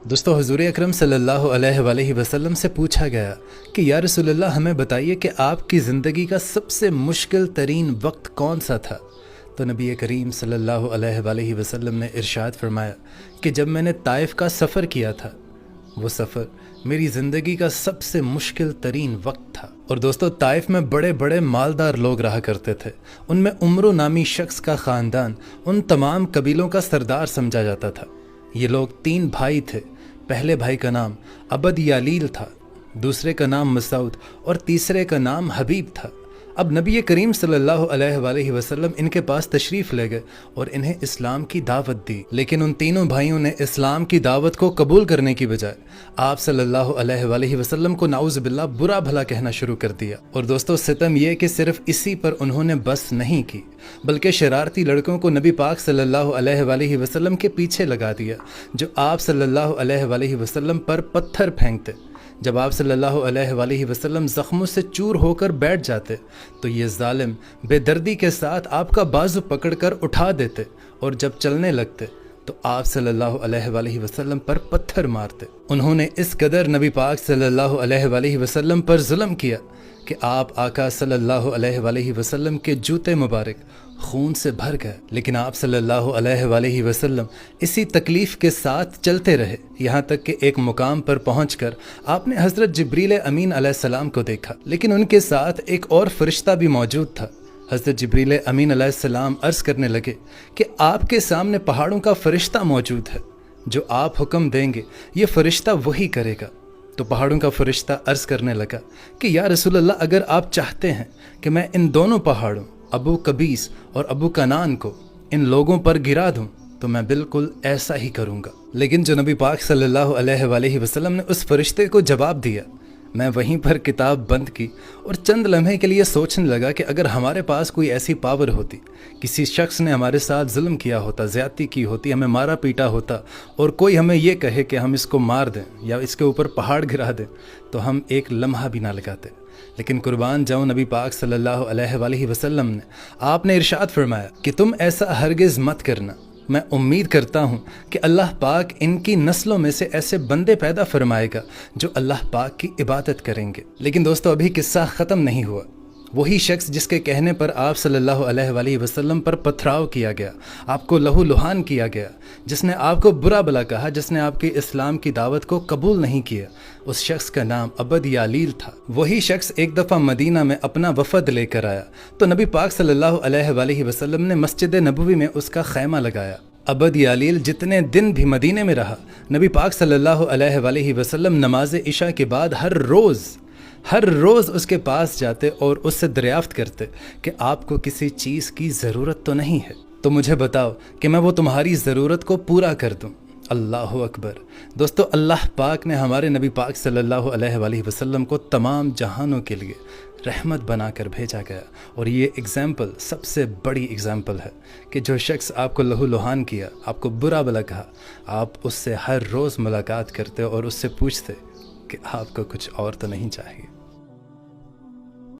دوستو حضور اکرم صلی اللہ علیہ وآلہ وسلم سے پوچھا گیا کہ یا رسول اللہ ہمیں بتائیے کہ آپ کی زندگی کا سب سے مشکل ترین وقت کون سا تھا؟ تو نبی کریم صلی اللہ علیہ وآلہ وسلم نے ارشاد فرمایا کہ جب میں نے طائف کا سفر کیا تھا، وہ سفر میری زندگی کا سب سے مشکل ترین وقت تھا۔ اور دوستو طائف میں بڑے بڑے مالدار لوگ رہا کرتے تھے، ان میں عمرو نامی شخص کا خاندان ان تمام قبیلوں کا سردار سمجھا جاتا تھا۔ یہ لوگ 3 بھائی تھے، پہلے بھائی کا نام عبد یالیل تھا، دوسرے کا نام مسعود اور تیسرے کا نام حبیب تھا۔ اب نبی کریم صلی اللہ علیہ وآلہ وسلم ان کے پاس تشریف لے گئے اور انہیں اسلام کی دعوت دی، لیکن ان تینوں بھائیوں نے اسلام کی دعوت کو قبول کرنے کی بجائے آپ صلی اللہ علیہ وآلہ وسلم کو نعوذ باللہ برا بھلا کہنا شروع کر دیا۔ اور دوستو ستم یہ کہ صرف اسی پر انہوں نے بس نہیں کی، بلکہ شرارتی لڑکوں کو نبی پاک صلی اللہ علیہ وآلہ وسلم کے پیچھے لگا دیا، جو آپ صلی اللہ علیہ وآلہ وسلم پر پتھر پھینکتے۔ جب آپ صلی اللہ علیہ وآلہ وسلم زخموں سے چور ہو کر بیٹھ جاتے تو یہ ظالم بے دردی کے ساتھ آپ کا بازو پکڑ کر اٹھا دیتے، اور جب چلنے لگتے تو آپ صلی اللہ علیہ وآلہ وسلم پر پتھر مارتے۔ انہوں نے اس قدر نبی پاک صلی اللہ علیہ وآلہ وسلم پر ظلم کیا کہ آپ آقا صلی اللہ علیہ وآلہ وسلم کے جوتے مبارک خون سے بھر گئے، لیکن آپ صلی اللہ علیہ وآلہ وسلم اسی تکلیف کے ساتھ چلتے رہے، یہاں تک کہ ایک مقام پر پہنچ کر آپ نے حضرت جبریل امین علیہ السلام کو دیکھا، لیکن ان کے ساتھ ایک اور فرشتہ بھی موجود تھا۔ حضرت جبریل امین علیہ السلام عرض کرنے لگے کہ آپ کے سامنے پہاڑوں کا فرشتہ موجود ہے، جو آپ حکم دیں گے یہ فرشتہ وہی کرے گا۔ تو پہاڑوں کا فرشتہ عرض کرنے لگا کہ یا رسول اللہ، اگر آپ چاہتے ہیں کہ میں ان دونوں پہاڑوں ابو قبیس اور ابو کنان کو ان لوگوں پر گرا دوں تو میں بالکل ایسا ہی کروں گا۔ لیکن جو نبی پاک صلی اللہ علیہ وآلہ وسلم نے اس فرشتے کو جواب دیا، میں وہیں پر کتاب بند کی اور چند لمحے کے لیے سوچنے لگا کہ اگر ہمارے پاس کوئی ایسی پاور ہوتی، کسی شخص نے ہمارے ساتھ ظلم کیا ہوتا، زیادتی کی ہوتی، ہمیں مارا پیٹا ہوتا، اور کوئی ہمیں یہ کہے کہ ہم اس کو مار دیں یا اس کے اوپر پہاڑ گرا دیں، تو ہم ایک لمحہ بھی نہ لگاتے۔ لیکن قربان جاؤں نبی پاک صلی اللہ علیہ وآلہ وسلم نے، آپ نے ارشاد فرمایا کہ تم ایسا ہرگز مت کرنا، میں امید کرتا ہوں کہ اللہ پاک ان کی نسلوں میں سے ایسے بندے پیدا فرمائے گا جو اللہ پاک کی عبادت کریں گے۔ لیکن دوستو ابھی قصہ ختم نہیں ہوا۔ وہی شخص جس کے کہنے پر آپ صلی اللہ علیہ وآلہ وسلم پر پتھراؤ کیا گیا، آپ کو لہو لہان کیا گیا، جس نے آپ کو برا بھلا کہا، جس نے آپ کی اسلام کی دعوت کو قبول نہیں کیا، اس شخص کا نام عبد یالیل تھا۔ وہی شخص ایک دفعہ مدینہ میں اپنا وفد لے کر آیا تو نبی پاک صلی اللہ علیہ وآلہ وسلم نے مسجد نبوی میں اس کا خیمہ لگایا۔ عبد یالیل جتنے دن بھی مدینے میں رہا، نبی پاک صلی اللہ علیہ وآلہ وسلم نماز عشاء کے بعد ہر روز اس کے پاس جاتے اور اس سے دریافت کرتے کہ آپ کو کسی چیز کی ضرورت تو نہیں ہے، تو مجھے بتاؤ کہ میں وہ تمہاری ضرورت کو پورا کر دوں۔ اللہ اکبر۔ دوستو اللہ پاک نے ہمارے نبی پاک صلی اللہ علیہ وآلہ وسلم کو تمام جہانوں کے لیے رحمت بنا کر بھیجا گیا، اور یہ ایگزامپل سب سے بڑی ایگزامپل ہے کہ جو شخص آپ کو لہو لہان کیا، آپ کو برا بھلا کہا، آپ اس سے ہر روز ملاقات کرتے اور اس سے پوچھتے کہ آپ کو کچھ اور تو نہیں چاہیے۔